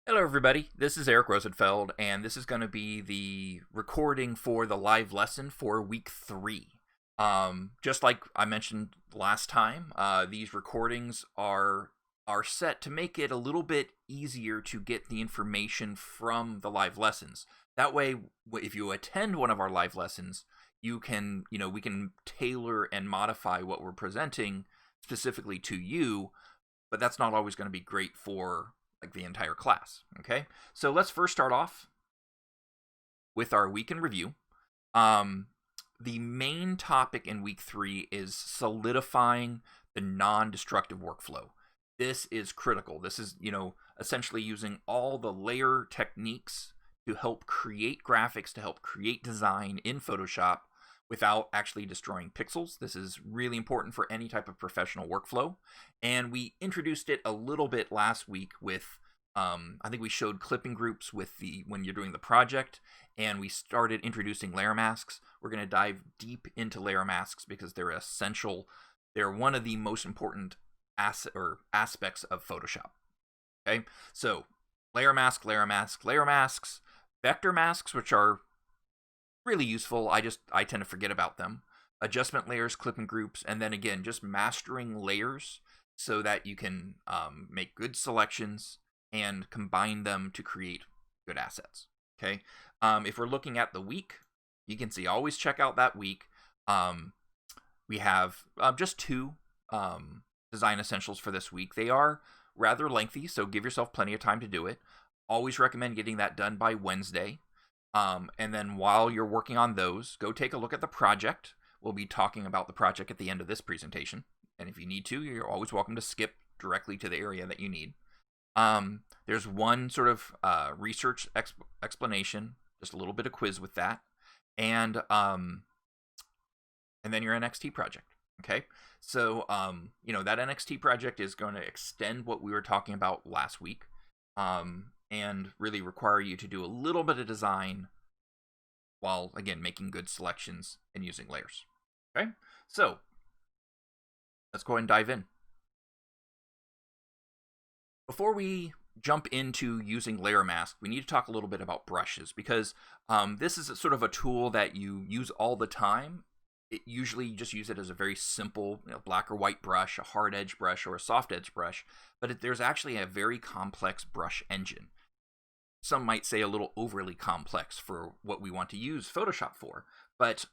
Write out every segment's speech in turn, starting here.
Hello, everybody. This is Eric Rosenfeld, and this is going to be the recording for the live lesson for week 3. Just like I mentioned last time, these recordings are set to make it a little bit easier to get the information from the live lessons. That way, if you attend one of our live lessons, we can tailor and modify what we're presenting specifically to you, but that's not always going to be great for like the entire class. Okay, so let's first start off with our week in review. The main topic in week 3 is solidifying the non-destructive workflow. This is critical. This is, essentially using all the layer techniques to help create graphics, to help create design in Photoshop without actually destroying pixels. This is really important for any type of professional workflow. And we introduced it a little bit last week with, I think we showed clipping groups when you're doing the project, and we started introducing layer masks. We're going to dive deep into layer masks because they're essential. They're one of the most important aspects of Photoshop. Okay, so layer mask, layer mask, layer masks, vector masks, which are really useful. I tend to forget about them. Adjustment layers, clipping groups, and then again, just mastering layers so that you can make good selections and combine them to create good assets. Okay, if we're looking at the week, you can see always check out that week. We have just 2 design essentials for this week. They are rather lengthy, so give yourself plenty of time to do it. Always recommend getting that done by Wednesday. And then while you're working on those, go take a look at the project. We'll be talking about the project at the end of this presentation. And if you need to, you're always welcome to skip directly to the area that you need. There's one sort of research explanation, just a little bit of quiz with that. And then your NXT project. Okay, so that NXT project is going to extend what we were talking about last week, and really require you to do a little bit of design while again making good selections and using layers. Okay, so let's go ahead and dive in. Before we jump into using layer mask, we need to talk a little bit about brushes, because this is sort of a tool that you use all the time. Usually you just use it as a very simple black or white brush, a hard edge brush, or a soft edge brush, but there's actually a very complex brush engine. Some might say a little overly complex for what we want to use Photoshop for, but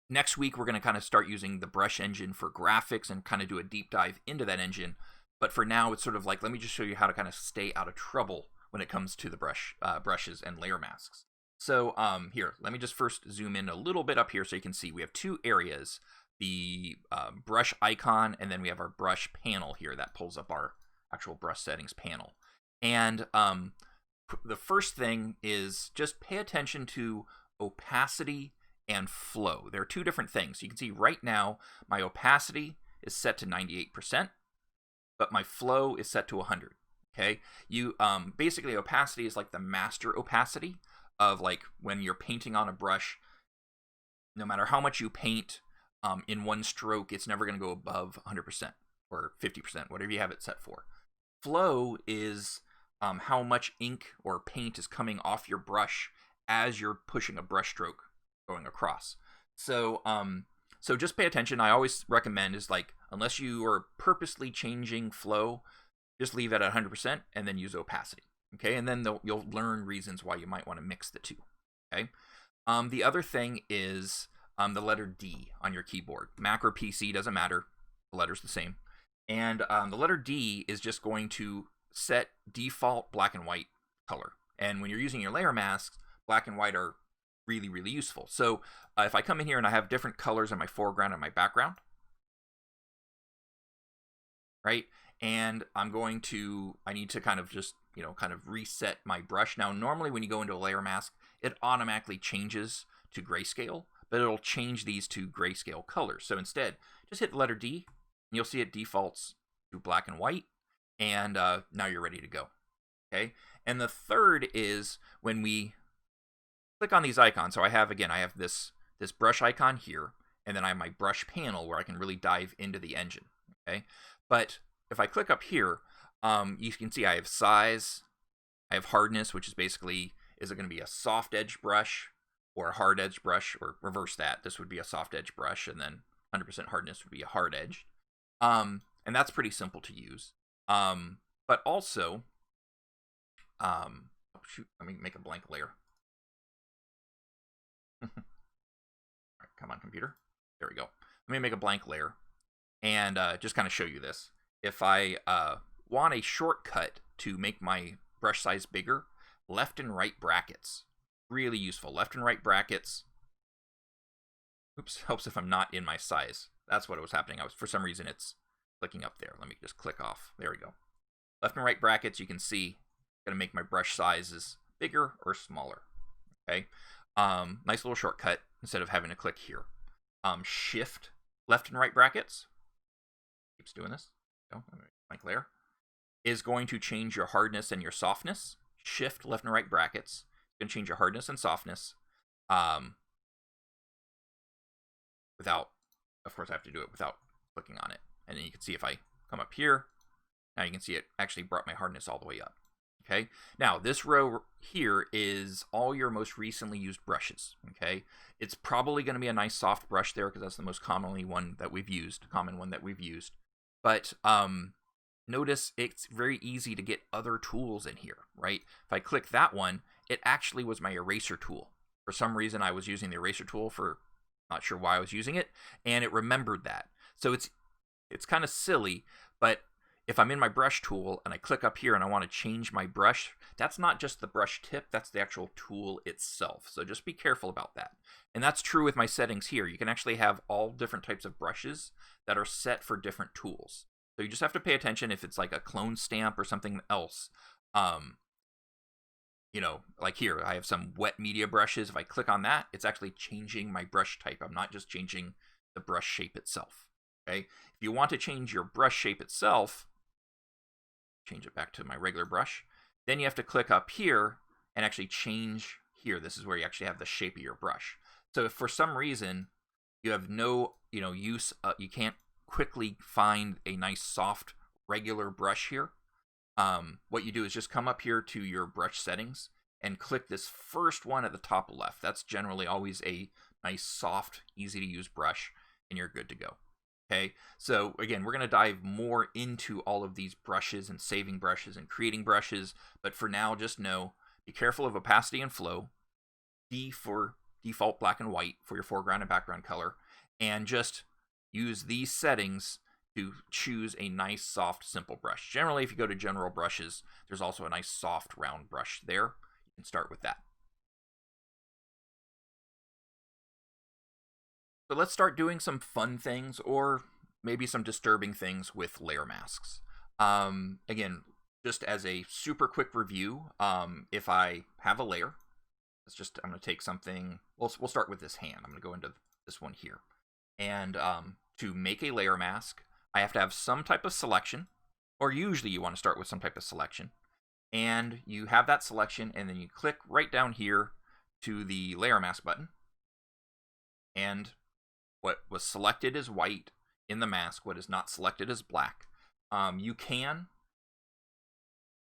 next week we're going to kind of start using the brush engine for graphics and kind of do a deep dive into that engine. But for now, it's sort of like, let me just show you how to kind of stay out of trouble when it comes to the brushes and layer masks. So here, let me just first zoom in a little bit up here so you can see we have 2 areas, the brush icon, and then we have our brush panel here that pulls up our actual brush settings panel. And the first thing is just pay attention to opacity and flow. There are 2 different things. You can see right now my opacity is set to 98%, but my flow is set to 100. Okay, basically opacity is like the master opacity of like when you're painting on a brush. No matter how much you paint in one stroke, it's never going to go above 100% or 50%, whatever you have it set for. Flow is how much ink or paint is coming off your brush as you're pushing a brush stroke going across. So just pay attention. I always recommend is like, unless you are purposely changing flow, just leave it at 100% and then use opacity. Okay, and then you'll learn reasons why you might want to mix the 2. Okay, the other thing is the letter D on your keyboard. Mac or PC, doesn't matter. The letter's the same. And the letter D is just going to set default black and white color. And when you're using your layer masks, black and white are really, really useful. So if I come in here and I have different colors in my foreground and my background, right? And I need to kind of just, kind of reset my brush. Now, normally when you go into a layer mask, it automatically changes to grayscale, but it'll change these to grayscale colors. So instead, just hit the letter D, and you'll see it defaults to black and white, and now you're ready to go. Okay? And the third is when we click on these icons. So I have this brush icon here, and then I have my brush panel where I can really dive into the engine. Okay? But if I click up here, You can see I have size, I have hardness, which is basically, is it going to be a soft edge brush or a hard edge brush, or reverse that. This would be a soft edge brush, and then 100% hardness would be a hard edge. And that's pretty simple to use. But also, oh shoot, let me make a blank layer. All right, come on, computer. There we go. Let me make a blank layer and just kind of show you this. If I want a shortcut to make my brush size bigger, left and right brackets. Really useful. Left and right brackets. Oops, helps if I'm not in my size. That's what was happening. For some reason, it's clicking up there. Let me just click off. There we go. Left and right brackets, you can see, going to make my brush sizes bigger or smaller. Okay. Nice little shortcut instead of having to click here. Shift left and right brackets. Keeps doing this. Go. Blank layer. Is going to change your hardness and your softness. Shift left and right brackets. It's going to change your hardness and softness. Without, of course, I have to do it without clicking on it. And then you can see if I come up here, now you can see it actually brought my hardness all the way up. Okay. Now this row here is all your most recently used brushes. Okay. It's probably going to be a nice soft brush there because that's the most common one that we've used. But notice it's very easy to get other tools in here, right? If I click that one, it actually was my eraser tool. For some reason, I was using the eraser tool for, not sure why I was using it, and it remembered that. So it's kind of silly, but if I'm in my brush tool and I click up here and I want to change my brush, that's not just the brush tip, that's the actual tool itself. So just be careful about that. And that's true with my settings here. You can actually have all different types of brushes that are set for different tools. So you just have to pay attention if it's like a clone stamp or something else. You know, like here, I have some wet media brushes. If I click on that, it's actually changing my brush type. I'm not just changing the brush shape itself. Okay. If you want to change your brush shape itself, change it back to my regular brush, then you have to click up here and actually change here. This is where you actually have the shape of your brush. So if for some reason you have no, use, you can't quickly find a nice soft regular brush here, what you do is just come up here to your brush settings and click this first one at the top left. That's generally always a nice soft, easy to use brush, and you're good to go. Okay, so again, we're going to dive more into all of these brushes and saving brushes and creating brushes, but for now, just know, be careful of opacity and flow, D for default black and white for your foreground and background color, and just use these settings to choose a nice, soft, simple brush. Generally, if you go to general brushes, there's also a nice, soft, round brush there. You can start with that. So let's start doing some fun things or maybe some disturbing things with layer masks. Again, just as a super quick review, if I have a layer, I'm going to take something, we'll start with this hand. I'm going to go into this one here. And to make a layer mask, I have to have some type of selection, or usually you want to start with some type of selection. And you have that selection, and then you click right down here to the layer mask button. And what was selected is white in the mask. What is not selected is black. You can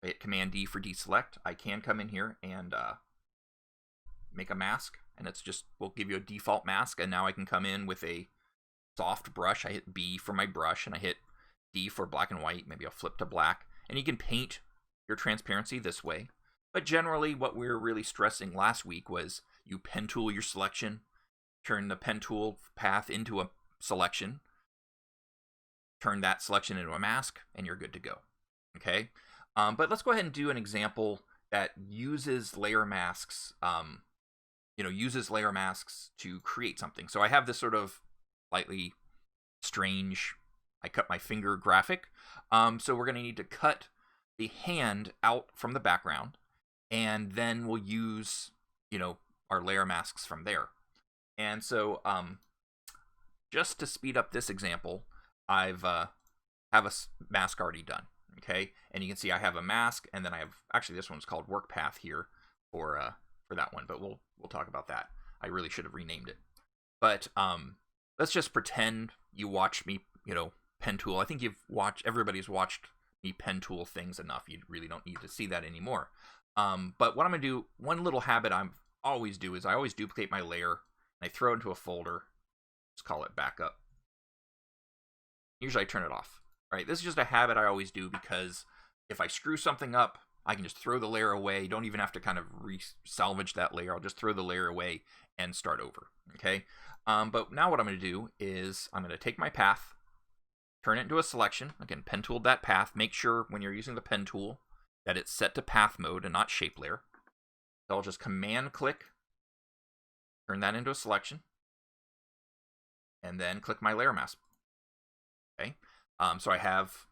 hit Command D for deselect. I can come in here and make a mask, and we'll give you a default mask. And now I can come in with a soft brush. I hit B for my brush, and I hit D for black and white. Maybe I'll flip to black, and you can paint your transparency this way. But generally, what we were really stressing last week was you pen tool your selection, turn the pen tool path into a selection, turn that selection into a mask, and you're good to go. Okay, but let's go ahead and do an example that uses layer masks. Uses layer masks to create something. So I have this sort of slightly strange, I cut my finger graphic. So we're going to need to cut the hand out from the background, and then we'll use, our layer masks from there. And so just to speed up this example, I've have a mask already done. Okay, and you can see I have a mask, and then I have, actually this one's called work path here for that one, but we'll talk about that. I really should have renamed it. But let's just pretend you watched me, pen tool. I think everybody's watched pen tool things enough. You really don't need to see that anymore. But what I'm going to do, one little habit I always do is I always duplicate my layer, and I throw it into a folder. Let's call it backup. Usually I turn it off. Right? This is just a habit I always do because if I screw something up, I can just throw the layer away. You don't even have to kind of salvage that layer. I'll just throw the layer away and start over. Okay? But now what I'm going to do is I'm going to take my path, turn it into a selection. Again, pen tooled that path. Make sure when you're using the pen tool that it's set to path mode and not shape layer. So I'll just command click, turn that into a selection, and then click my layer mask. Okay, so I have,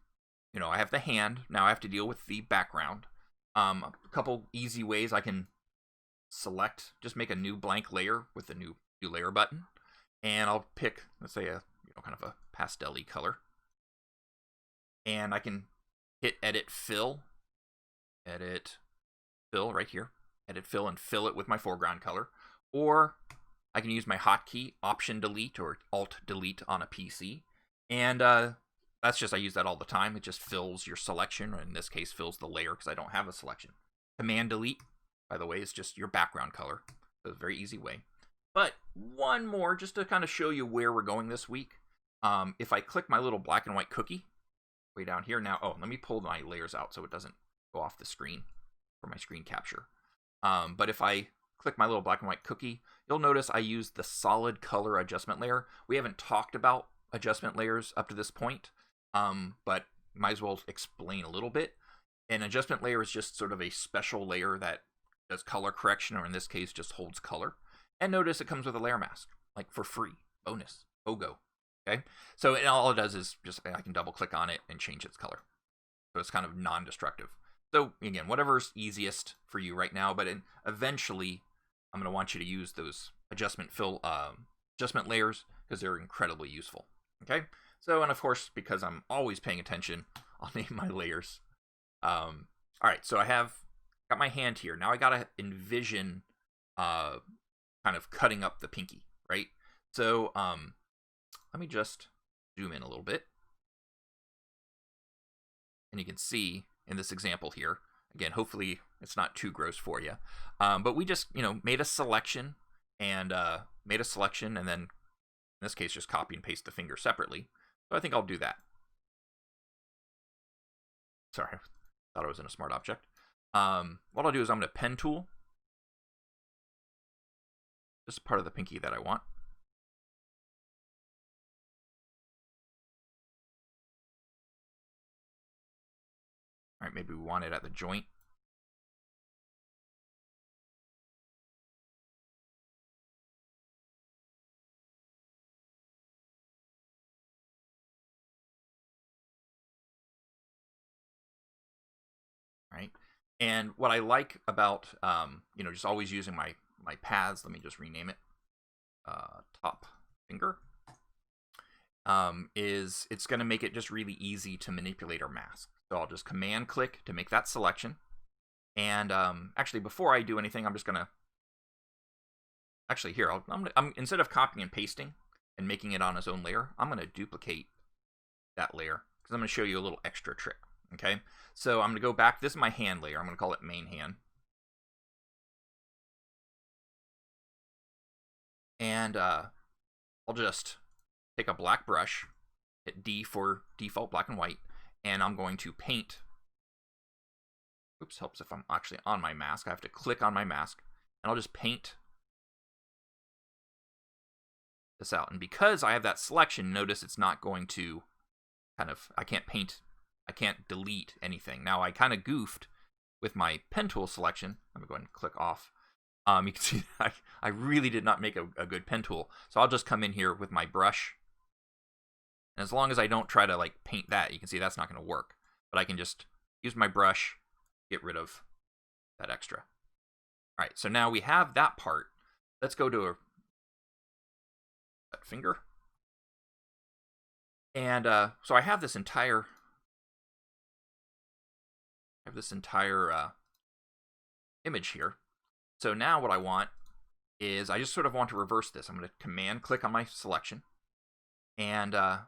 I have the hand. Now I have to deal with the background. A couple easy ways I can select, just make a new blank layer with the new layer button, and I'll pick, let's say a kind of a pastel-y color, and I can hit edit fill right here, edit fill, and fill it with my foreground color, or I can use my hotkey Option Delete or Alt Delete on a PC, and that's just, I use that all the time. It just fills your selection, or in this case fills the layer because I don't have a selection. Command Delete, by the way, is just your background color. So it's a very easy way. But one more, just to kind of show you where we're going this week. If I click my little black and white cookie way down here now, let me pull my layers out so it doesn't go off the screen for my screen capture. But if I click my little black and white cookie, you'll notice I use the solid color adjustment layer. We haven't talked about adjustment layers up to this point, but might as well explain a little bit. An adjustment layer is just sort of a special layer that does color correction, or in this case just holds color. And notice it comes with a layer mask, like for free, bonus, BOGO. Okay, so all it does is just, I can double click on it and change its color. So it's kind of non-destructive. So again, whatever's easiest for you right now, but eventually I'm going to want you to use those adjustment layers because they're incredibly useful. Okay, so, and of course, because I'm always paying attention, I'll name my layers. All right, so I got my hand here. Now I got to envision kind of cutting up the pinky, right? So let me just zoom in a little bit. And you can see in this example here, again, hopefully it's not too gross for you, but we just, made a selection and then in this case, just copy and paste the finger separately. So I think I'll do that. Sorry, I thought I was in a smart object. What I'll do is I'm going to pen tool. This is part of the pinky that I want. All right, maybe we want it at the joint. Right, and what I like about just always using my paths, let me just rename it top finger, is it's going to make it just really easy to manipulate our mask. So I'll just command click to make that selection, and actually before I do anything, I'm just going to here I'm instead of copying and pasting and making it on its own layer, I'm going to duplicate that layer because I'm going to show you a little extra trick. Okay, so I'm going to go back. This is my hand layer. I'm going to call it main hand. And I'll just take a black brush, hit D for default black and white, and I'm going to paint. Oops, helps if I'm actually on my mask. I have to click on my mask, and I'll just paint this out. And because I have that selection, notice it's not going to I can't paint. I can't delete anything. Now, I kind of goofed with my pen tool selection. I'm going to go ahead and click off. You can see I really did not make a good pen tool. So I'll just come in here with my brush. And as long as I don't try to paint that, you can see that's not going to work. But I can just use my brush, get rid of that extra. All right, so now we have that part. Let's go to that finger. And so I have this entire image here. So now what I want is I just sort of want to reverse this. I'm going to command click on my selection, and but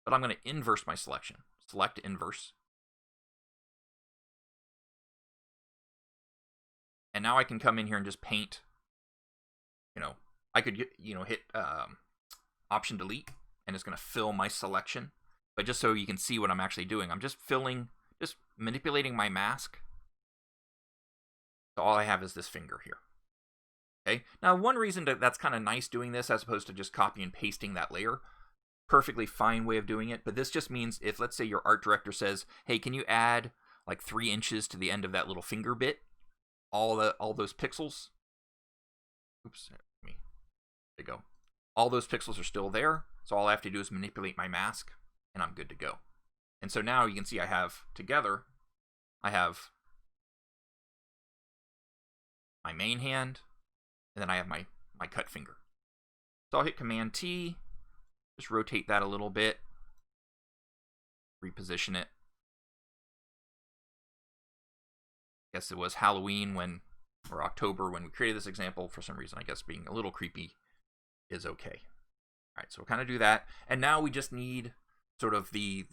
I'm going to inverse my selection. select inverse. And now I can come in here and just paint, I could, hit Option Delete, and it's going to fill my selection. But just so you can see what I'm actually doing, I'm just manipulating my mask. So all I have is this finger here. Okay. Now, one reason that's kind of nice doing this as opposed to just copy and pasting that layer, perfectly fine way of doing it. But this just means if, let's say, your art director says, hey, can you add like 3 inches to the end of that little finger bit? All those pixels. Oops. There you go. All those pixels are still there. So all I have to do is manipulate my mask, and I'm good to go. And so now you can see I have my main hand, and then I have my cut finger. So I'll hit Command T, just rotate that a little bit, reposition it. I guess it was Halloween or October when we created this example. For some reason, I guess being a little creepy is okay. All right, so we'll kind of do that. And now we just need sort of the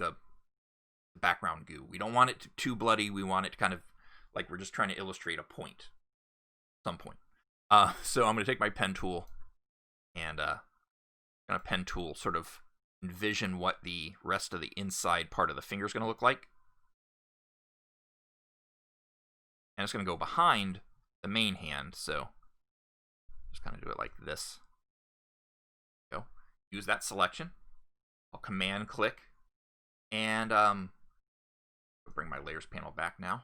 background goo. We don't want it too bloody. We want it to kind of like we're just trying to illustrate a point. Some point. So I'm going to take my pen tool and kind of pen tool sort of envision what the rest of the inside part of the finger is going to look like. And it's going to go behind the main hand, so just kind of do it like this. Go. Use that selection. I'll Command click, and I'll bring my layers panel back now.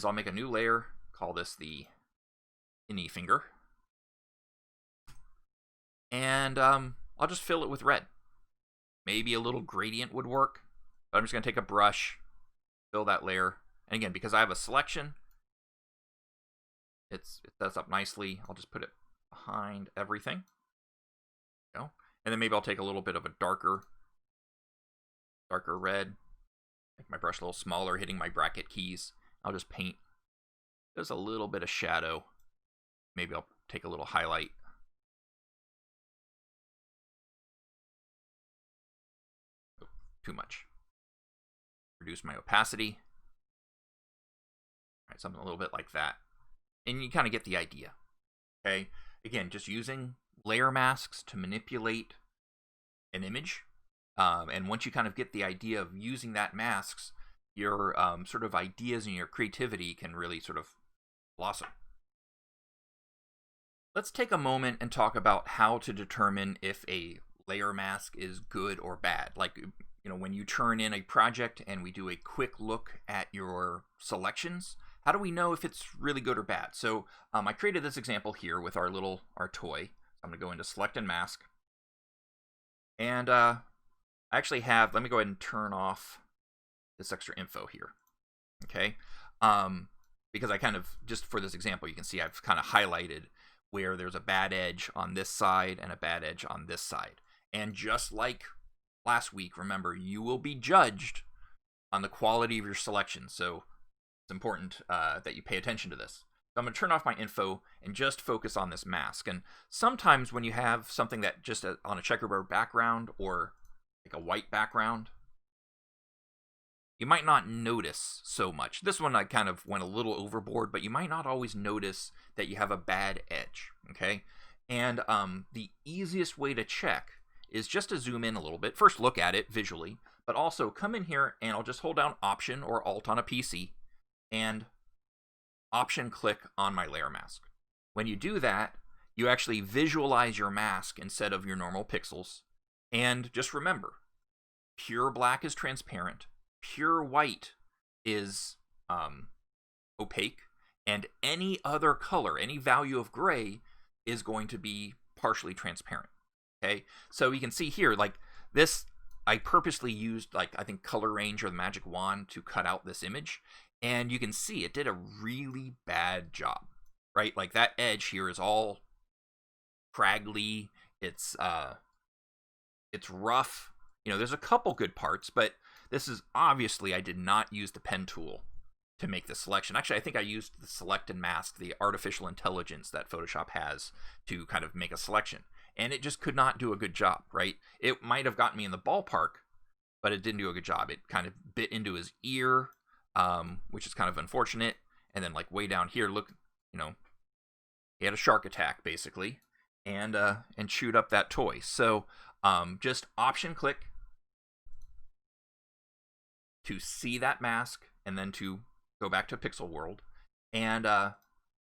I'll make a new layer, call this the innie finger, and I'll just fill it with red. Maybe a little gradient would work, but I'm just going to take a brush, fill that layer, and again, because I have a selection, it sets up nicely. I'll just put it behind everything. There you go. And then maybe I'll take a little bit of a darker red, make my brush a little smaller, hitting my bracket keys. I'll just paint just a little bit of shadow. Maybe I'll take a little highlight. Oh, too much. Reduce my opacity. All right, something a little bit like that. And you kind of get the idea. Okay? Again, just using layer masks to manipulate an image. And once you kind of get the idea of using that masks, your sort of ideas and your creativity can really sort of blossom. Let's take a moment and talk about how to determine if a layer mask is good or bad. Like, when you turn in a project and we do a quick look at your selections, how do we know if it's really good or bad? So I created this example here with our toy. I'm going to go into Select and Mask. And I actually have, let me go ahead and turn off this extra info here, okay? Because I kind of, just for this example, you can see I've kind of highlighted where there's a bad edge on this side and a bad edge on this side. And just like last week, remember, you will be judged on the quality of your selection, so it's important that you pay attention to this. So I'm going to turn off my info and just focus on this mask. And sometimes when you have something that just on a checkerboard background or like a white background, you might not notice so much. This one I kind of went a little overboard, but you might not always notice that you have a bad edge, okay? And the easiest way to check is just to zoom in a little bit. First, look at it visually, but also come in here and I'll just hold down Option or Alt on a PC and Option click on my layer mask. When you do that, you actually visualize your mask instead of your normal pixels. And just remember, pure black is transparent. Pure white is opaque, and any other color, any value of gray is going to be partially transparent. Okay, so you can see here, like this, I purposely used, like, I think color range or the magic wand to cut out this image, and you can see it did a really bad job, right? Like that edge here is all craggly, it's rough. There's a couple good parts, but this is obviously, I did not use the pen tool to make the selection. Actually, I think I used the Select and Mask, the artificial intelligence that Photoshop has to kind of make a selection. and it just could not do a good job, right? It might have gotten me in the ballpark, but it didn't do a good job. It kind of bit into his ear, which is kind of unfortunate. And then like way down here, look, he had a shark attack basically, and chewed up that toy. So just option click to see that mask, and then to go back to Pixel World. And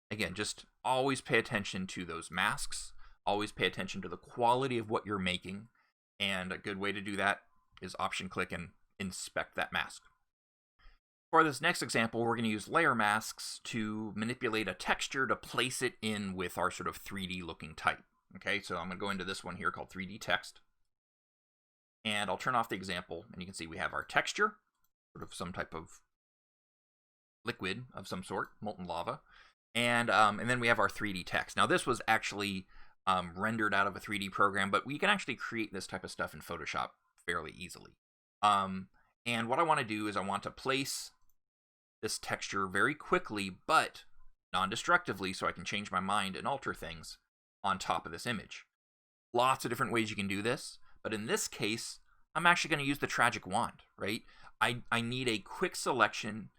again, just always pay attention to those masks. Always pay attention to the quality of what you're making. And a good way to do that is option click and inspect that mask. For this next example, we're going to use layer masks to manipulate a texture to place it in with our sort of 3D looking type. Okay, so I'm going to go into this one here called 3D text. And I'll turn off the example, and you can see we have our texture, sort of some type of liquid of some sort, molten lava. And then we have our 3D text. Now this was actually rendered out of a 3D program, but we can actually create this type of stuff in Photoshop fairly easily. And what I want to do is I want to place this texture very quickly, but non-destructively, so I can change my mind and alter things on top of this image. Lots of different ways you can do this, but in this case, I'm actually going to use the Tragic Wand, right? I need a quick selection.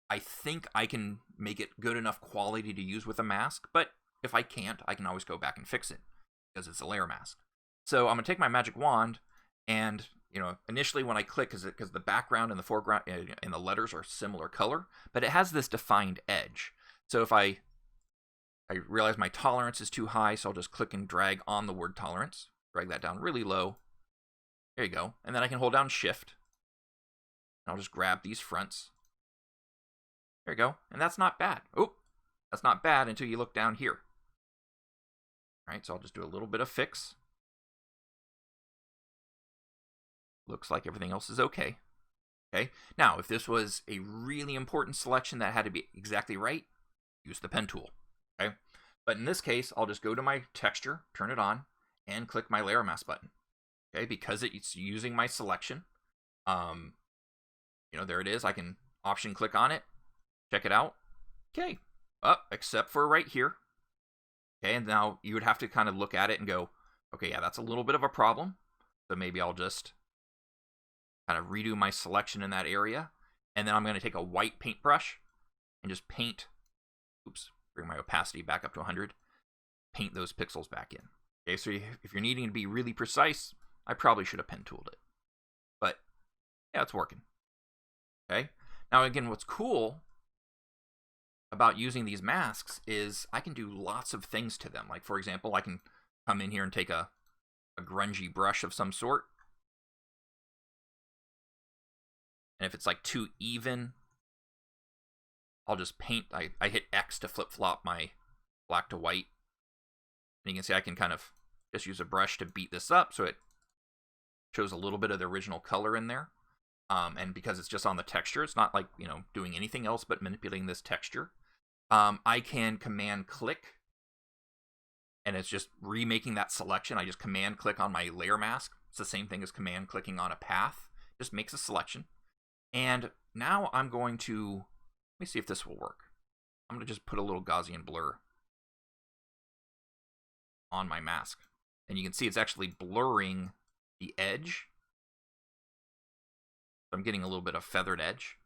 I think I can make it good enough quality to use with a mask, but if I can't, I can always go back and fix it, because it's a layer mask. So I'm going to take my Magic Wand, and initially when I click, because the background and the foreground and the letters are similar color, but it has this defined edge. So if I realize my tolerance is too high, so I'll just click and drag on the word tolerance, drag that down really low. There you go. And then I can hold down Shift, and I'll just grab these fronts. There you go. And that's not bad. Oh, that's not bad until you look down here. All right, so I'll just do a little bit of fix. Looks like everything else is okay. Okay. Now, if this was a really important selection that had to be exactly right, use the pen tool. Okay. But in this case, I'll just go to my texture, turn it on, and click my layer mask button. Okay, because it's using my selection. There it is. I can option click on it, check it out. Okay. Except for right here. Okay, and now you would have to kind of look at it and go, okay, yeah, that's a little bit of a problem. So maybe I'll just kind of redo my selection in that area. And then I'm going to take a white paintbrush and just paint, bring my opacity back up to 100, paint those pixels back in. Okay, so if you're needing to be really precise, I probably should have pen tooled it. But yeah, it's working. Okay, now again, what's cool about using these masks is I can do lots of things to them. Like, for example, I can come in here and take a grungy brush of some sort. And if it's like too even, I'll just paint. I hit X to flip-flop my black to white. And you can see I can kind of just use a brush to beat this up so it shows a little bit of the original color in there. And because it's just on the texture, it's not like, doing anything else but manipulating this texture. I can command click, and it's just remaking that selection. I just command click on my layer mask. It's the same thing as command clicking on a path. Just makes a selection. And now I'm going to, let me see if this will work. I'm going to just put a little Gaussian blur on my mask. And you can see it's actually blurring the edge. I'm getting a little bit of feathered edge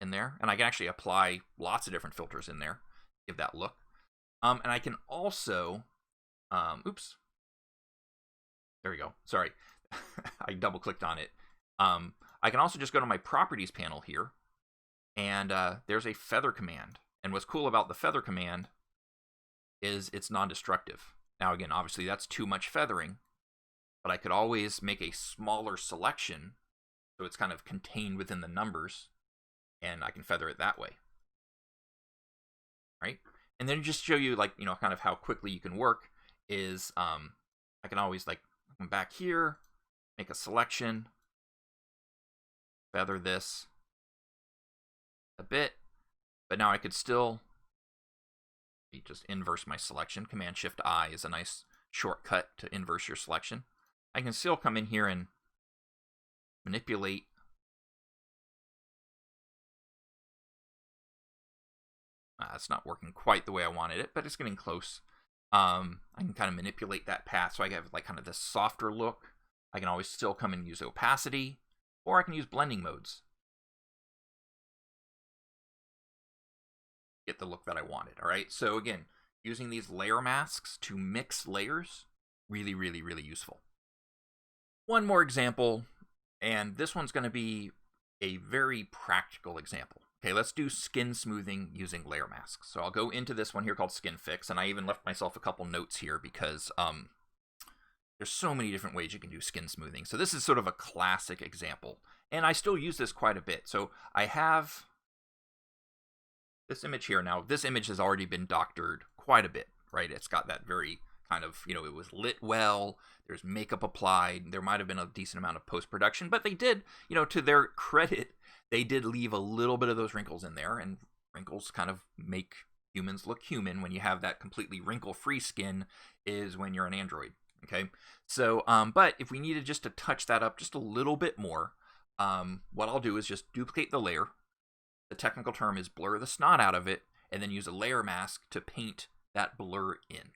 in there. And I can actually apply lots of different filters in there, give that look. And I can also, there we go. Sorry, I double clicked on it. I can also just go to my properties panel here, and there's a feather command. And what's cool about the feather command is it's non-destructive. Now again, obviously that's too much feathering, but I could always make a smaller selection so it's kind of contained within the numbers, and I can feather it that way. Right? And then just show you, like, kind of how quickly you can work is I can always, like, come back here, make a selection, feather this a bit, but now I could still just inverse my selection. Command-Shift-I is a nice shortcut to inverse your selection. I can still come in here and manipulate it's not working quite the way I wanted it, but it's getting close. I can kind of manipulate that path so I have like kind of this softer look. I can always still come and use opacity, or I can use blending modes. Get the look that I wanted, all right? So again, using these layer masks to mix layers, really, really, really useful. One more example, and this one's going to be a very practical example. Okay, let's do skin smoothing using layer masks. So I'll go into this one here called Skin Fix, and I even left myself a couple notes here because there's so many different ways you can do skin smoothing. So this is sort of a classic example, and I still use this quite a bit. So I have this image here now. This image has already been doctored quite a bit, right? It's got that very kind of, it was lit well, there's makeup applied, there might have been a decent amount of post-production, but they did, to their credit, they did leave a little bit of those wrinkles in there, and wrinkles kind of make humans look human. When you have that completely wrinkle-free skin is when you're an android, okay? So, but if we needed just to touch that up just a little bit more, what I'll do is just duplicate the layer. The technical term is blur the snot out of it, and then use a layer mask to paint that blur in,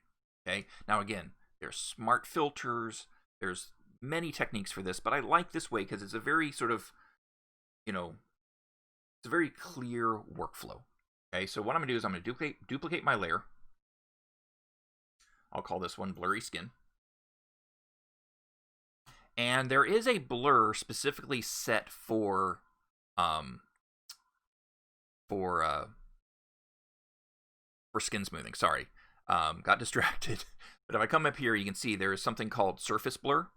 okay? Now again, there's smart filters, there's many techniques for this, but I like this way because it's a very sort of, it's a very clear workflow. Okay, so what I'm going to do is I'm going to duplicate my layer. I'll call this one Blurry Skin. And there is a blur specifically set for skin smoothing. Sorry, got distracted. But if I come up here, you can see there is something called Surface Blur,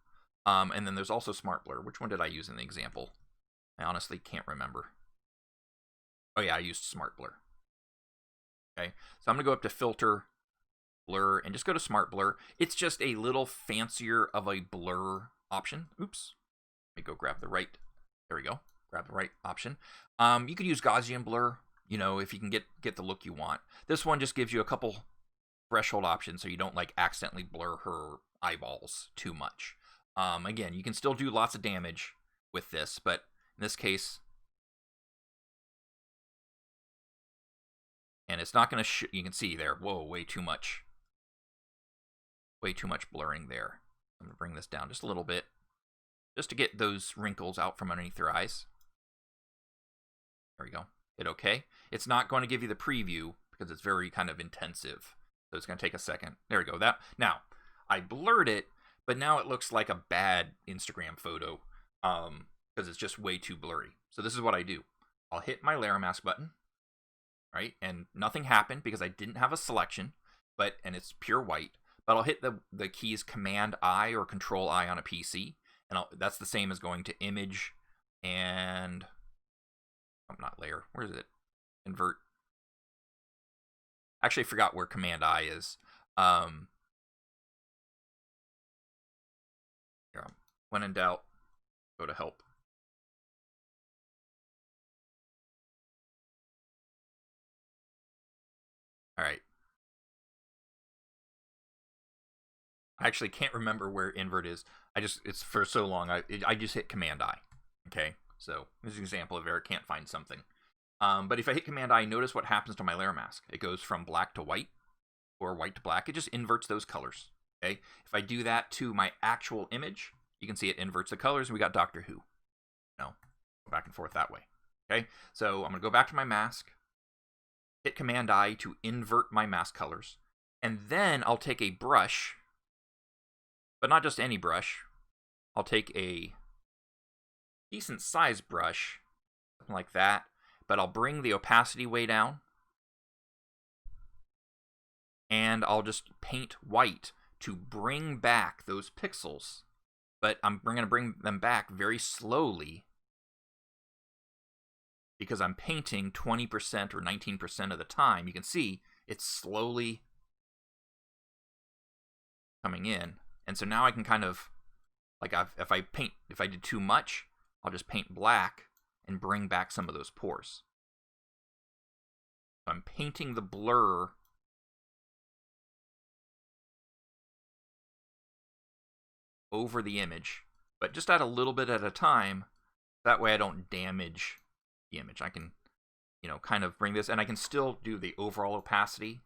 and then there's also Smart Blur. Which one did I use in the example? I honestly can't remember. Oh yeah, I used Smart Blur. Okay, so I'm gonna go up to Filter, Blur, and just go to Smart Blur. It's just a little fancier of a blur option. Oops, let me go grab the right. There we go. Grab the right option. You could use Gaussian blur, if you can get the look you want. This one just gives you a couple threshold options so you don't like accidentally blur her eyeballs too much. Again, you can still do lots of damage with this, but in this case, and it's not going to you can see there, whoa, way too much blurring there. I'm going to bring this down just a little bit, just to get those wrinkles out from underneath their eyes. There we go. Hit OK. It's not going to give you the preview because it's very kind of intensive. So it's going to take a second. There we go. Now, I blurred it, but now it looks like a bad Instagram photo because it's just way too blurry. So this is what I do. I'll hit my layer mask button, right? And nothing happened because I didn't have a selection, and it's pure white. But I'll hit the keys Command-I or Control-I on a PC, and that's the same as going to Image and not layer. Where is it? Invert. Actually, I forgot where Command-I is. Here, when in doubt, go to Help. All right. I actually can't remember where invert is. It's for so long. I just hit Command-I. Okay. So this is an example of where I can't find something. But if I hit Command-I, notice what happens to my layer mask. It goes from black to white, or white to black. It just inverts those colors. Okay. If I do that to my actual image, you can see it inverts the colors, and we got Doctor Who. Go back and forth that way. Okay. So I'm going to go back to my mask, hit Command-I to invert my mask colors, and then I'll take a brush, but not just any brush. I'll take a decent sized brush, something like that, but I'll bring the opacity way down, and I'll just paint white to bring back those pixels, but I'm going to bring them back very slowly because I'm painting 20% or 19% of the time. You can see it's slowly coming in, and so now I can kind of, like, if I did too much, I'll just paint black and bring back some of those pores. So I'm painting the blur over the image, but just add a little bit at a time. That way I don't damage the image. I can, kind of bring this, and I can still do the overall opacity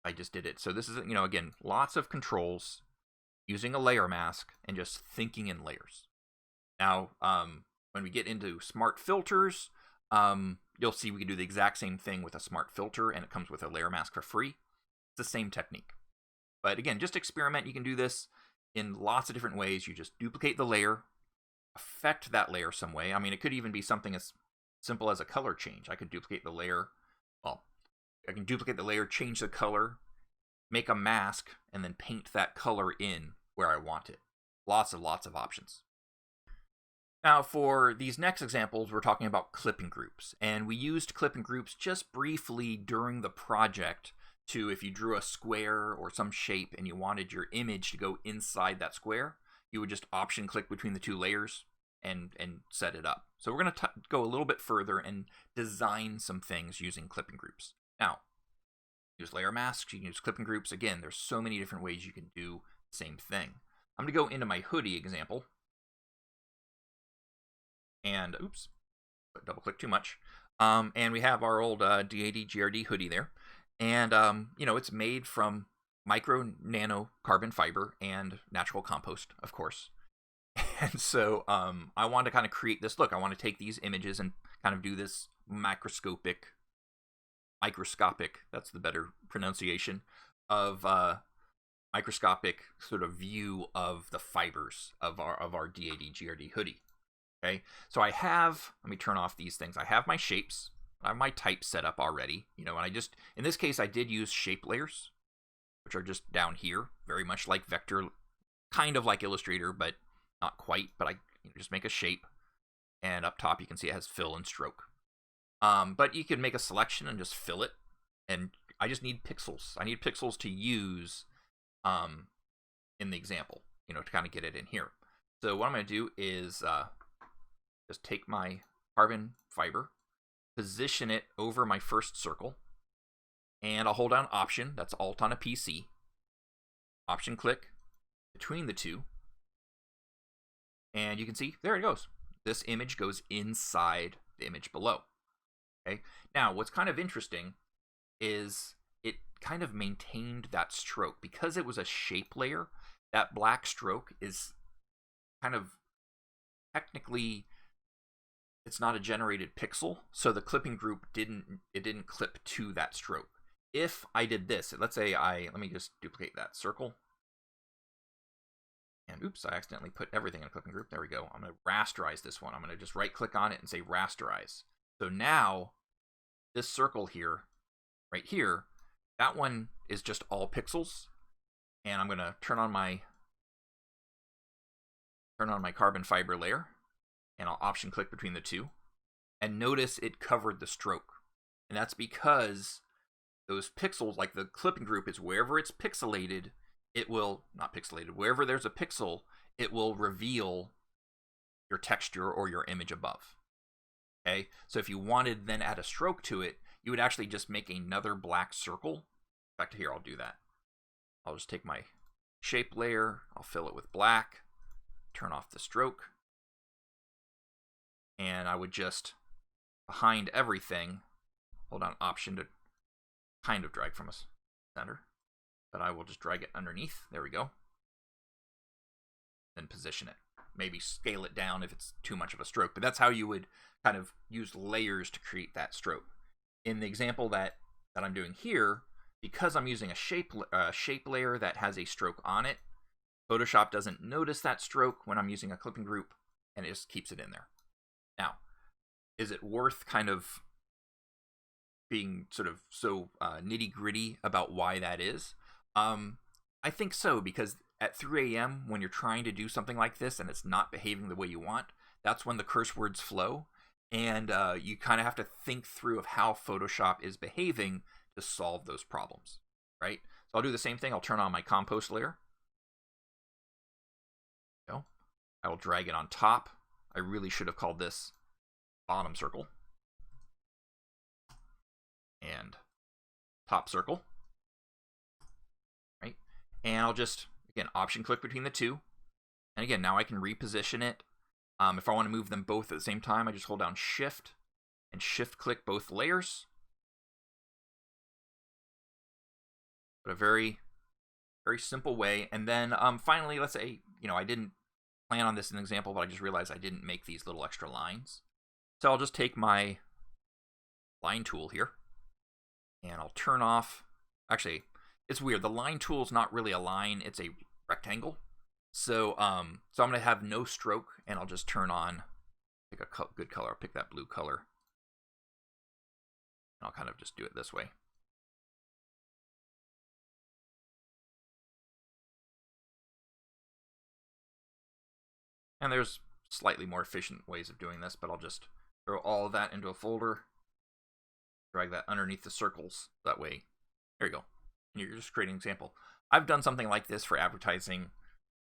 I just did it. So this is, again, lots of controls using a layer mask and just thinking in layers. Now, when we get into smart filters, you'll see we can do the exact same thing with a smart filter, and it comes with a layer mask for free. It's the same technique. But again, just experiment. You can do this in lots of different ways. You just duplicate the layer, affect that layer some way. I mean, it could even be something as simple as a color change. I could duplicate the layer. Well, I can duplicate the layer, change the color, make a mask, and then paint that color in where I want it. Lots of options. Now, for these next examples, we're talking about clipping groups. And we used clipping groups just briefly during the project to, if you drew a square or some shape and you wanted your image to go inside that square, you would just option click between the two layers and set it up. So we're going to go a little bit further and design some things using clipping groups. Now, use layer masks, you can use clipping groups. Again, there's so many different ways you can do the same thing. I'm going to go into my hoodie example. And, oops, double click too much. And we have our old DAD GRD hoodie there. And, it's made from micro nano carbon fiber and natural compost, of course. And so I want to kind of create this look. I want to take these images and kind of do this microscopic, that's the better pronunciation, of microscopic sort of view of the fibers of our DAD GRD hoodie. Okay, so I have, let me turn off these things. I have my shapes. I have my type set up already. And I just, in this case, I did use shape layers, which are just down here, very much like Vector, kind of like Illustrator, but not quite. But I just make a shape, and up top you can see it has fill and stroke. But you could make a selection and just fill it, and I just need pixels. I need pixels to use in the example, to kind of get it in here. So what I'm going to do is just take my carbon fiber, position it over my first circle, and I'll hold down Option, that's Alt on a PC, Option click between the two, and you can see, there it goes. This image goes inside the image below. Okay. Now, what's kind of interesting is it kind of maintained that stroke. Because it was a shape layer, that black stroke is kind of technically, it's not a generated pixel, so the clipping group didn't clip to that stroke. If I did this, let's say let me just duplicate that circle. And oops, I accidentally put everything in a clipping group. There we go. I'm going to rasterize this one. I'm going to just right click on it and say rasterize. So now this circle here, right here, that one is just all pixels. And I'm going to turn on my carbon fiber layer, and I'll option click between the two. And notice it covered the stroke. And that's because those pixels, like the clipping group, is wherever it's pixelated, it will, not pixelated, wherever there's a pixel, it will reveal your texture or your image above. Okay, so if you wanted then add a stroke to it, you would actually just make another black circle. Back to here, I'll do that. I'll just take my shape layer, I'll fill it with black, turn off the stroke, and I would just, behind everything, hold down Option to kind of drag from a center, but I will just drag it underneath. There we go. Then position it. Maybe scale it down if it's too much of a stroke, but that's how you would kind of use layers to create that stroke. In the example that I'm doing here, because I'm using a shape layer that has a stroke on it, Photoshop doesn't notice that stroke when I'm using a clipping group, and it just keeps it in there. Now, is it worth kind of being sort of so nitty-gritty about why that is? I think so, because at 3 a.m. when you're trying to do something like this and it's not behaving the way you want, that's when the curse words flow, and you kind of have to think through of how Photoshop is behaving to solve those problems, right? So I'll do the same thing. I'll turn on my compost layer. Go. I will drag it on top. I really should have called this bottom circle. And top circle. Right? And I'll just, again, option click between the two. And again, now I can reposition it. If I want to move them both at the same time, I just hold down Shift and Shift click both layers. But a very, very simple way. And then finally, let's say, I didn't plan on this in an example, but I just realized I didn't make these little extra lines. So I'll just take my line tool here, and I'll turn off. Actually, it's weird. The line tool is not really a line; it's a rectangle. So I'm gonna have no stroke, and I'll just turn on. Pick a good color. I'll pick that blue color. And I'll kind of just do it this way. And there's slightly more efficient ways of doing this, but I'll just throw all of that into a folder, drag that underneath the circles. That way, there you go. And you're just creating an example. I've done something like this for advertising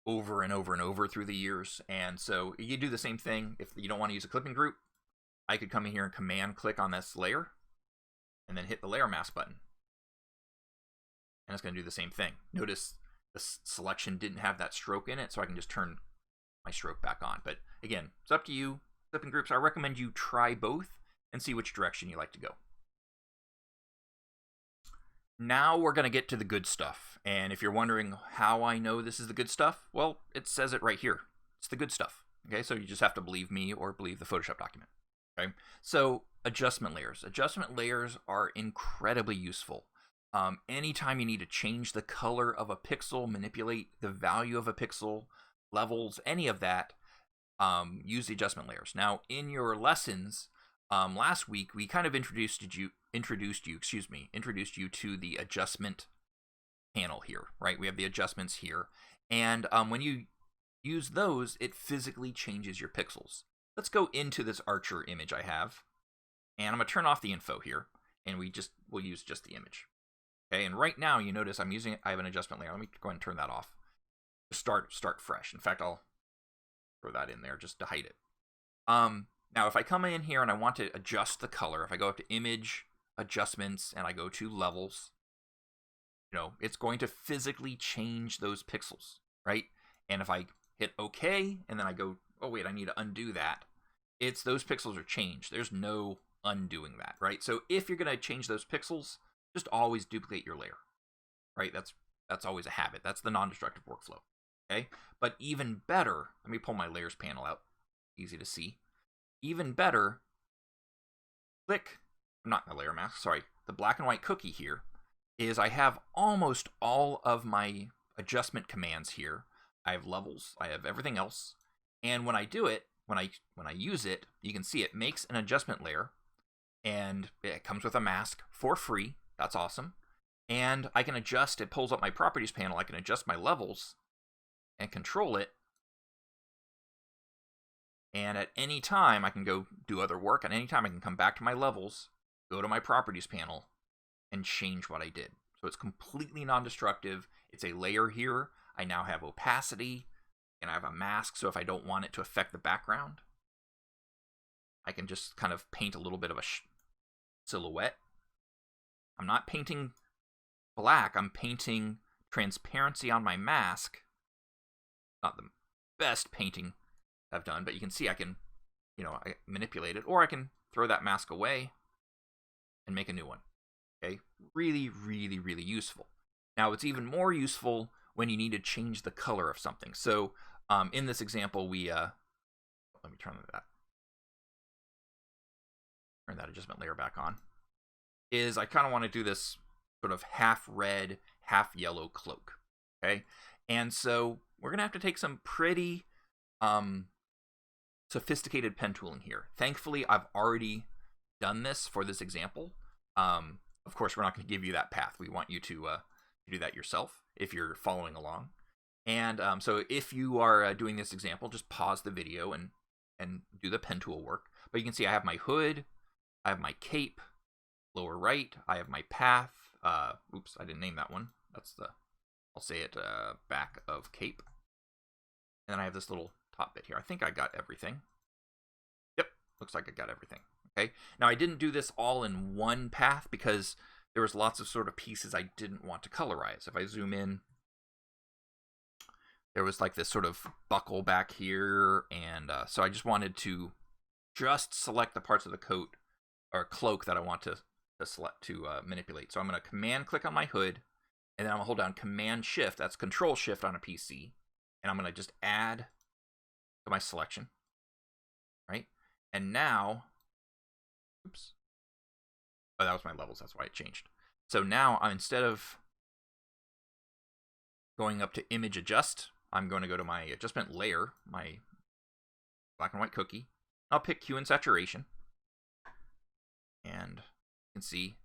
over and over and over through the years, and so you do the same thing. If you don't want to use a clipping group, I could come in here and command click on this layer, and then hit the layer mask button. And it's going to do the same thing. Notice the selection didn't have that stroke in it, so I can just turn my stroke back on. But again, it's up to you. Clipping groups, I recommend you try both and see which direction you like to go. Now we're going to get to the good stuff. And if you're wondering how I know this is the good stuff, well, it says it right here. It's the good stuff. Okay, so you just have to believe me or believe the Photoshop document. Okay, so adjustment layers. Adjustment layers are incredibly useful. Anytime you need to change the color of a pixel, manipulate the value of a pixel, levels, any of that, use the adjustment layers. Now, in your lessons last week, we kind of introduced you to the adjustment panel here, right? We have the adjustments here, and when you use those, it physically changes your pixels. Let's go into this Archer image I have, and I'm gonna turn off the info here, and we'll use just the image. Okay, and right now you notice I have an adjustment layer. Let me go ahead and turn that off. Start fresh. In fact, I'll throw that in there just to hide it. Now, if I come in here and I want to adjust the color, if I go up to Image, Adjustments, and I go to Levels, it's going to physically change those pixels, right? And if I hit OK, and then I go, oh wait, I need to undo that, those pixels are changed. There's no undoing that, right? So if you're going to change those pixels, just always duplicate your layer, right? That's always a habit. That's the non-destructive workflow. Okay, but even better, let me pull my layers panel out. Easy to see. Even better, not the layer mask, sorry, the black and white cookie here, is I have almost all of my adjustment commands here. I have levels, I have everything else, and when I do it, when I use it, you can see it makes an adjustment layer, and it comes with a mask for free. That's awesome. And I can adjust, it pulls up my properties panel, I can adjust my levels and control it. And at any time, I can go do other work. At any time, I can come back to my levels, go to my properties panel, and change what I did. So it's completely non-destructive. It's a layer here. I now have opacity, and I have a mask, so if I don't want it to affect the background, I can just kind of paint a little bit of a silhouette. I'm not painting black, I'm painting transparency on my mask. Not the best painting I've done, but you can see I can, I manipulate it, or I can throw that mask away and make a new one. Okay, really, really, really useful. Now, it's even more useful when you need to change the color of something. So, in this example, let me turn that adjustment layer back on. I kind of want to do this sort of half red, half yellow cloak. Okay, and so we're gonna have to take some pretty sophisticated pen tooling here. Thankfully, I've already done this for this example. Of course, we're not going to give you that path. We want you to do that yourself if you're following along. And so if you are doing this example, just pause the video and do the pen tool work. But you can see I have my hood, I have my cape, lower right, I have my path. Oops, I didn't name that one. I'll say it, back of cape. And then I have this little top bit here. I think I got everything. Yep, looks like I got everything. Okay, now I didn't do this all in one path because there was lots of sort of pieces I didn't want to colorize. If I zoom in, there was like this sort of buckle back here, and so I just wanted to select the parts of the coat or cloak that I want to select to manipulate. So I'm going to command click on my hood, And then I'm going to hold down Command Shift, that's Control Shift on a PC, and I'm going to just add to my selection, right? And now, oops, oh, that was my levels, that's why it changed. So now, instead of going up to Image Adjust, I'm going to go to my adjustment layer, my black and white cookie. I'll pick Hue and Saturation, and you can see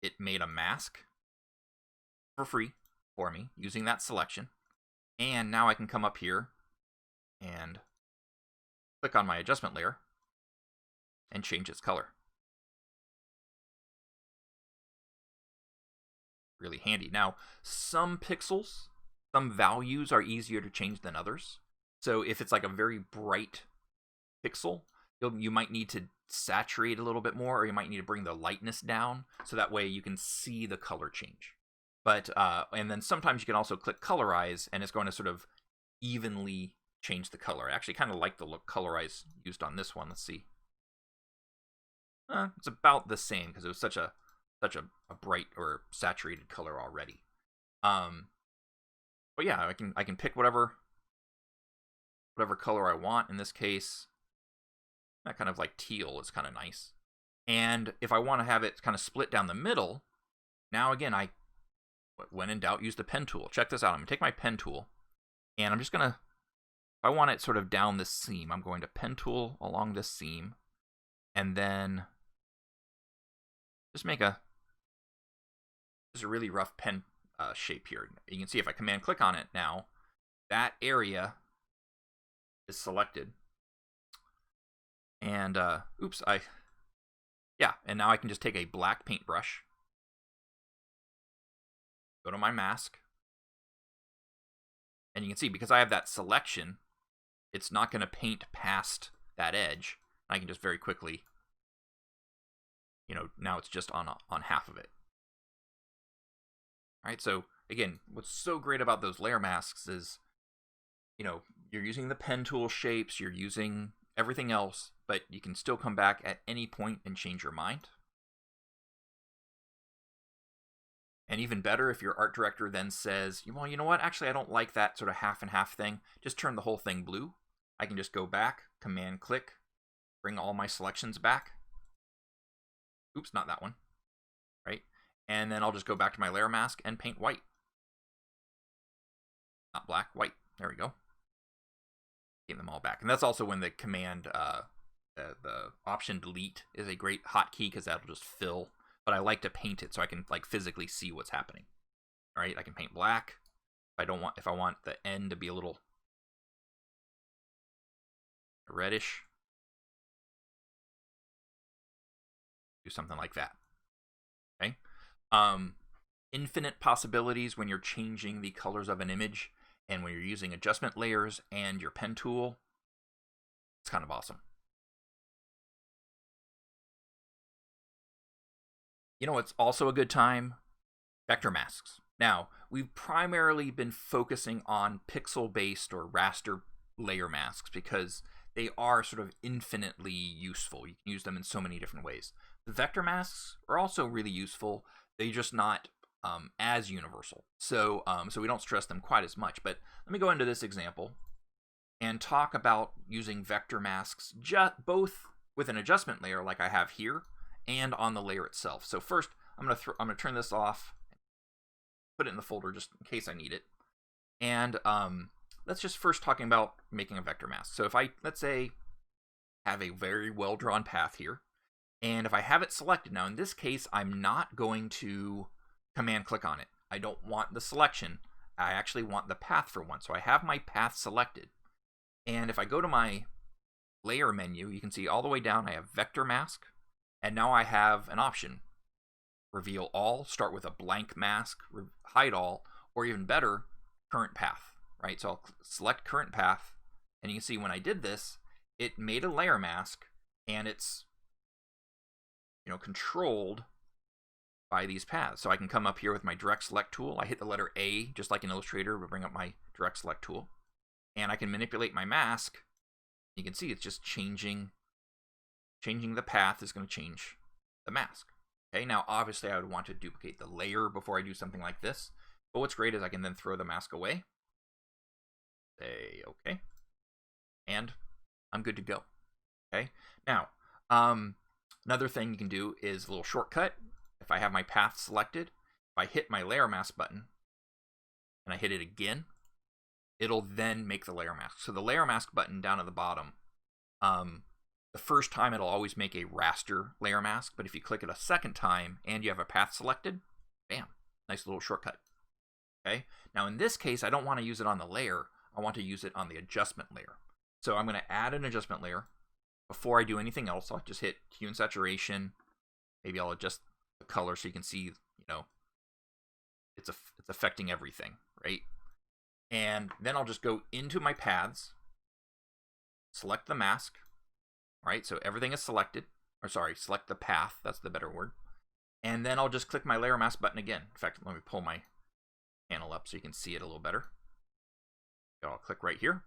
it made a mask for free for me using that selection. And now I can come up here and click on my adjustment layer and change its color. Really handy. Now, some pixels, some values are easier to change than others. So if it's like a very bright pixel, you might need to saturate a little bit more, or you might need to bring the lightness down so that way you can see the color change. But and then sometimes you can also click Colorize, and it's going to sort of evenly change the color. I actually kind of like the look Colorize used on this one. Let's see. It's about the same because it was such a bright or saturated color already. But yeah, I can pick whatever color I want. In this case, that kind of like teal is kind of nice. And if I want to have it kind of split down the middle, now again, when in doubt, use the pen tool. Check this out. I'm going to take my pen tool, and I'm just going to, if I want it sort of down this seam, I'm going to pen tool along this seam, and then just make a really rough pen shape here. You can see if I command click on it now, that area is selected. And, oops, and now I can just take a black paintbrush, go to my mask, and you can see because I have that selection, it's not going to paint past that edge. I can just very quickly, now it's just on half of it. All right, so again, what's so great about those layer masks is, you're using the pen tool shapes, you're using everything else, but you can still come back at any point and change your mind. And even better, if your art director then says, well, you know what, actually I don't like that sort of half and half thing, just turn the whole thing blue. I can just go back, command click, bring all my selections back. Oops, not that one, right? And then I'll just go back to my layer mask and paint white. Not black, white. There we go. Get them all back. And that's also when the command, the option delete is a great hotkey because that'll just fill. But I like to paint it so I can like physically see what's happening. All right, I can paint black. If I want the end to be a little reddish, do something like that. Okay. Infinite possibilities when you're changing the colors of an image, and when you're using adjustment layers and your pen tool. It's kind of awesome. It's also a good time? Vector masks. Now, we've primarily been focusing on pixel-based or raster layer masks because they are sort of infinitely useful. You can use them in so many different ways. The vector masks are also really useful. They're just not as universal. So we don't stress them quite as much. But let me go into this example and talk about using vector masks both with an adjustment layer like I have here and on the layer itself. So first, I'm gonna turn this off, put it in the folder just in case I need it. And let's just first talking about making a vector mask. So if let's say, have a very well-drawn path here, and if I have it selected, now in this case, I'm not going to command click on it. I don't want the selection. I actually want the path for one. So I have my path selected. And if I go to my layer menu, you can see all the way down, I have vector mask. And now I have an option. Reveal all, start with a blank mask, hide all, or even better, current path, right? So I'll select current path, and you can see when I did this, it made a layer mask, and it's controlled by these paths. So I can come up here with my direct select tool. I hit the letter A, just like in Illustrator, to bring up my direct select tool. And I can manipulate my mask. You can see it's just changing the path is going to change the mask. Okay, now obviously I would want to duplicate the layer before I do something like this. But what's great is I can then throw the mask away. Say okay. And I'm good to go. Okay, now another thing you can do is a little shortcut. If I have my path selected, if I hit my layer mask button and I hit it again, it'll then make the layer mask. So the layer mask button down at the bottom, the first time it'll always make a raster layer mask, but if you click it a second time and you have a path selected, bam, nice little shortcut. Okay, now in this case, I don't want to use it on the layer. I want to use it on the adjustment layer. So I'm going to add an adjustment layer. Before I do anything else, I'll just hit hue and saturation. Maybe I'll adjust the color so you can see, it's affecting everything, right? And then I'll just go into my paths, select the mask, right? So everything is selected, select the path, that's the better word. And then I'll just click my layer mask button again. In fact, let me pull my panel up so you can see it a little better. So I'll click right here,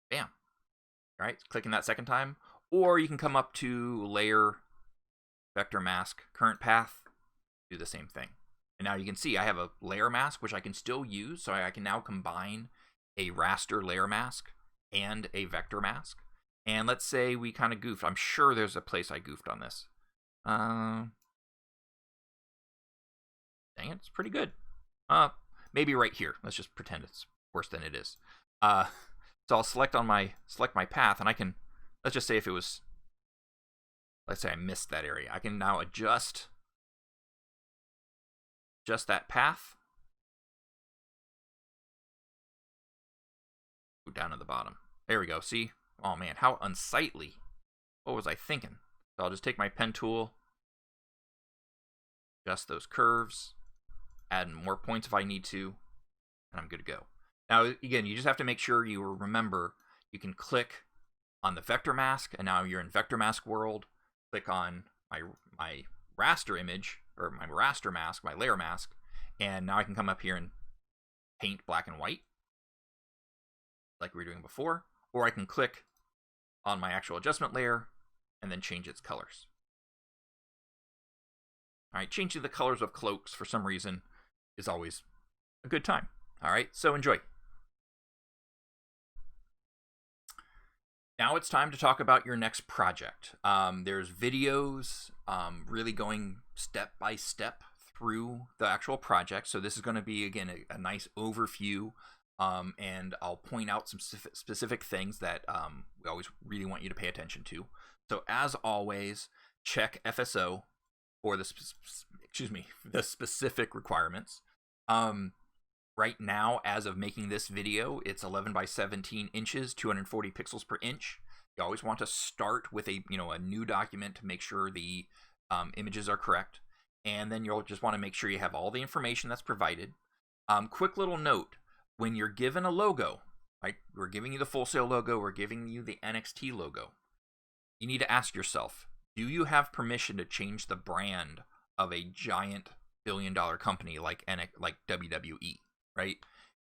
bam. All right, clicking that second time. Or you can come up to layer, vector mask, current path, do the same thing. And now you can see I have a layer mask, which I can still use. So I can now combine a raster layer mask and a vector mask. And let's say we kind of goofed. I'm sure there's a place I goofed on this. Dang it, it's pretty good. Maybe right here. Let's just pretend it's worse than it is. So I'll select my path, and I can, let's just say if it was, let's say I missed that area. I can now adjust that path. Go down to the bottom. There we go. See? Oh man, how unsightly. What was I thinking? So I'll just take my pen tool, adjust those curves, add more points if I need to, and I'm good to go. Now, again, you just have to make sure you remember you can click on the vector mask, and now you're in vector mask world. Click on my raster image, or my raster mask, my layer mask, and now I can come up here and paint black and white, like we were doing before, or I can click on my actual adjustment layer and then change its colors. All right, changing the colors of cloaks for some reason is always a good time. All right, so enjoy. Now it's time to talk about your next project. There's videos really going step by step through the actual project. So this is going to be, again, a nice overview, and I'll point out some specific things that we always really want you to pay attention to. So as always, check FSO for the specific requirements. Right now, as of making this video, it's 11 by 17 inches, 240 pixels per inch. You always want to start with a new document to make sure the images are correct, and then you'll just want to make sure you have all the information that's provided. Quick little note: when you're given a logo, right? We're giving you the Full Sail logo, we're giving you the NXT logo. You need to ask yourself: do you have permission to change the brand of a giant billion-dollar company like WWE? Right?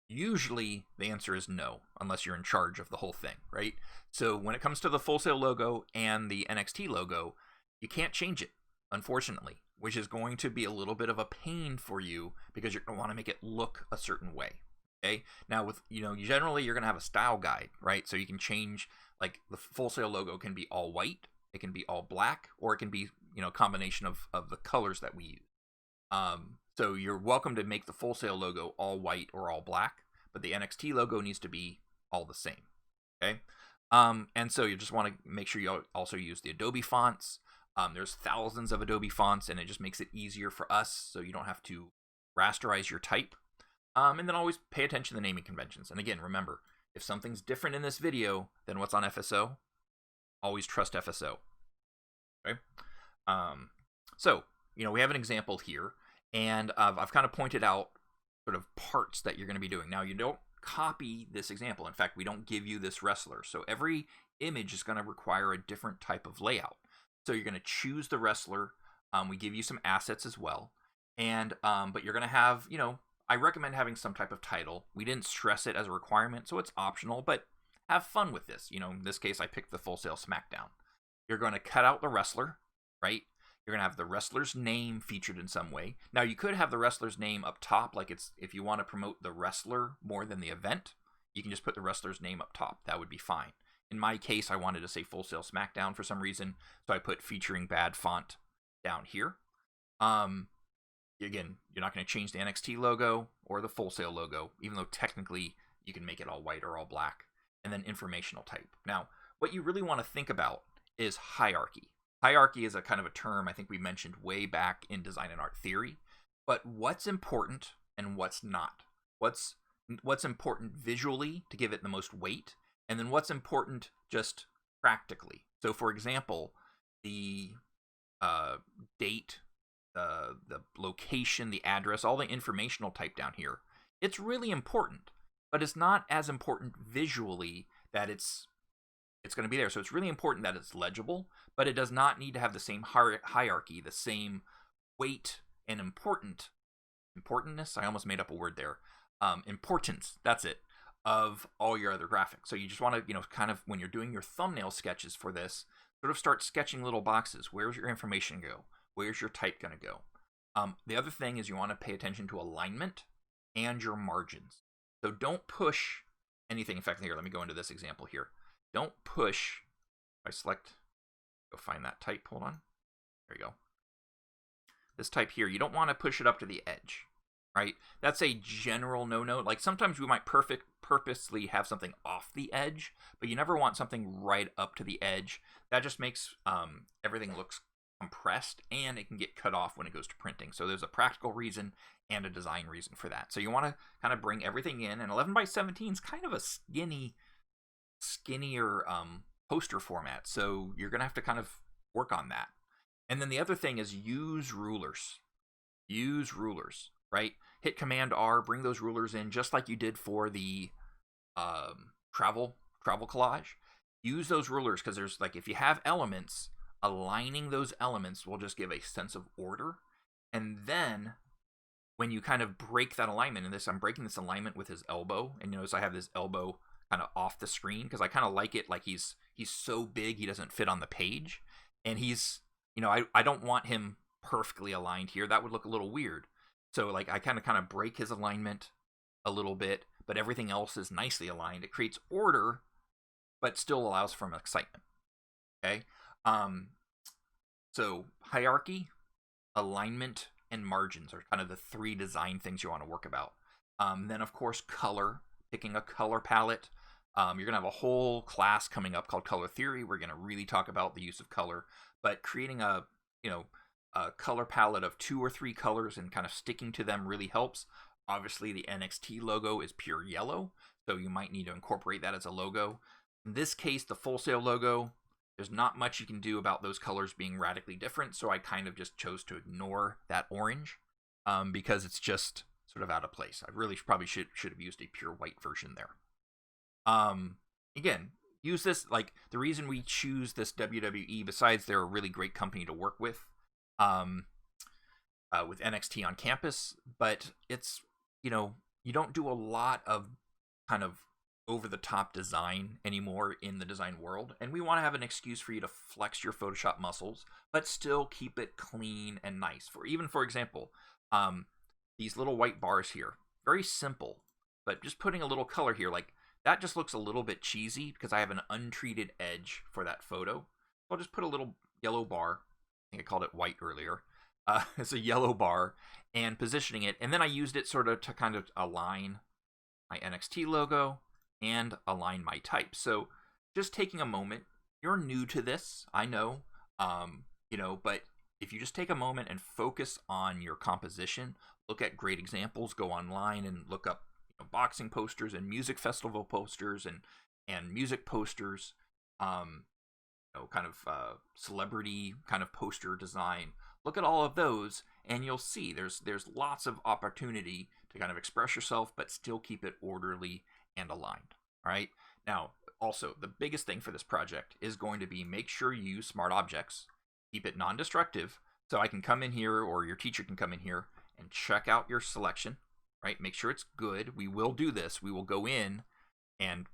Usually the answer is no, unless you're in charge of the whole thing, right? So when it comes to the Full Sail logo and the NXT logo, you can't change it, unfortunately, which is going to be a little bit of a pain for you because you're going to want to make it look a certain way. Okay? Now with, generally you're going to have a style guide, right? So you can change, like the Full Sail logo can be all white, it can be all black, or it can be, a combination of the colors that we use. So you're welcome to make the Full Sail logo all white or all black, but the NXT logo needs to be all the same, okay? And so you just want to make sure you also use the Adobe fonts. There's thousands of Adobe fonts, and it just makes it easier for us so you don't have to rasterize your type. And then always pay attention to the naming conventions. And again, remember, if something's different in this video than what's on FSO, always trust FSO, okay? So, we have an example here. And I've kind of pointed out sort of parts that you're going to be doing. Now, you don't copy this example. In fact, we don't give you this wrestler. So every image is going to require a different type of layout. So you're going to choose the wrestler. We give you some assets as well. And but you're going to have, I recommend having some type of title. We didn't stress it as a requirement, so it's optional. But have fun with this. In this case, I picked the Full Sail SmackDown. You're going to cut out the wrestler, right? You're going to have the wrestler's name featured in some way. Now, you could have the wrestler's name up top, like it's if you want to promote the wrestler more than the event, you can just put the wrestler's name up top. That would be fine. In my case, I wanted to say Full Sail SmackDown for some reason, so I put featuring bad font down here. Again, you're not going to change the NXT logo or the Full Sail logo, even though technically you can make it all white or all black. And then informational type. Now, what you really want to think about is hierarchy. Hierarchy is a kind of a term I think we mentioned way back in design and art theory. But what's important and what's not? What's important visually to give it the most weight, and then what's important just practically. So, for example, the date, the location, the address, all the informational type down here, it's really important, but it's not as important visually that it's going to be there. So it's really important that it's legible, but it does not need to have the same hierarchy, the same weight and importantness. I almost made up a word there. Importance, that's it, of all your other graphics. So you just want to, kind of when you're doing your thumbnail sketches for this, sort of start sketching little boxes. Where's your information go? Where's your type going to go? The other thing is you want to pay attention to alignment and your margins. So don't push anything. In fact, here, let me go into this example here. Don't push. If I select, go find that type. Hold on. There you go. This type here, you don't want to push it up to the edge, right? That's a general no-no. Like sometimes we might purposely have something off the edge, but you never want something right up to the edge. That just makes everything looks compressed, and it can get cut off when it goes to printing. So there's a practical reason and a design reason for that. So you want to kind of bring everything in, and 11 by 17 is kind of a skinnier poster format, so you're gonna have to kind of work on that. And then the other thing is use rulers, right? Hit Command R, bring those rulers in just like you did for the travel collage. Use those rulers, because there's like, if you have elements, aligning those elements will just give a sense of order. And then when you kind of break that alignment, and I'm breaking this alignment with his elbow, and notice I have this elbow kind of off the screen because I kind of like it like he's so big he doesn't fit on the page, and he's, I don't want him perfectly aligned here. That would look a little weird. So like I kind of break his alignment a little bit, but everything else is nicely aligned. It creates order, but still allows for excitement. Okay. So hierarchy, alignment, and margins are kind of the three design things you want to work about. Then of course color, picking a color palette. You're gonna have a whole class coming up called Color Theory. We're gonna really talk about the use of color, but creating a color palette of 2 or 3 colors and kind of sticking to them really helps. Obviously, the NXT logo is pure yellow, so you might need to incorporate that as a logo. In this case, the Full Sail logo, there's not much you can do about those colors being radically different, so I kind of just chose to ignore that orange because it's just sort of out of place. I really probably should have used a pure white version there. Again, use this, like the reason we choose this WWE, besides they're a really great company to work with NXT on campus, but it's, you don't do a lot of kind of over-the-top design anymore in the design world, and we want to have an excuse for you to flex your Photoshop muscles, but still keep it clean and nice. For example, these little white bars here, very simple, but just putting a little color here, like that just looks a little bit cheesy because I have an untreated edge for that photo. I'll just put a little yellow bar. I think I called it white earlier. It's a yellow bar, and positioning it, and then I used it sort of to kind of align my NXT logo and align my type. So just taking a moment, you're new to this, I know, but if you just take a moment and focus on your composition, look at great examples, go online and look up boxing posters and music festival posters and music posters, celebrity kind of poster design. Look at all of those, and you'll see there's lots of opportunity to kind of express yourself, but still keep it orderly and aligned. All right. Now, also, the biggest thing for this project is going to be make sure you use smart objects, keep it non-destructive, so I can come in here, or your teacher can come in here and check out your selection, right? Make sure it's good. We will do this. We will go in and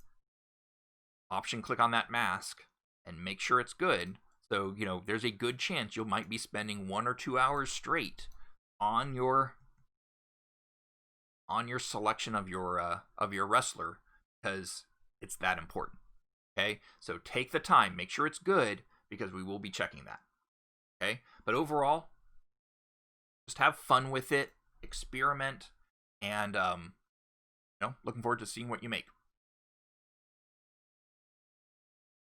option click on that mask and make sure it's good. So, there's a good chance you might be spending 1 or 2 hours straight on your selection of your wrestler, because it's that important. Okay? So take the time, make sure it's good, because we will be checking that. Okay? But overall, just have fun with it, experiment, and looking forward to seeing what you make.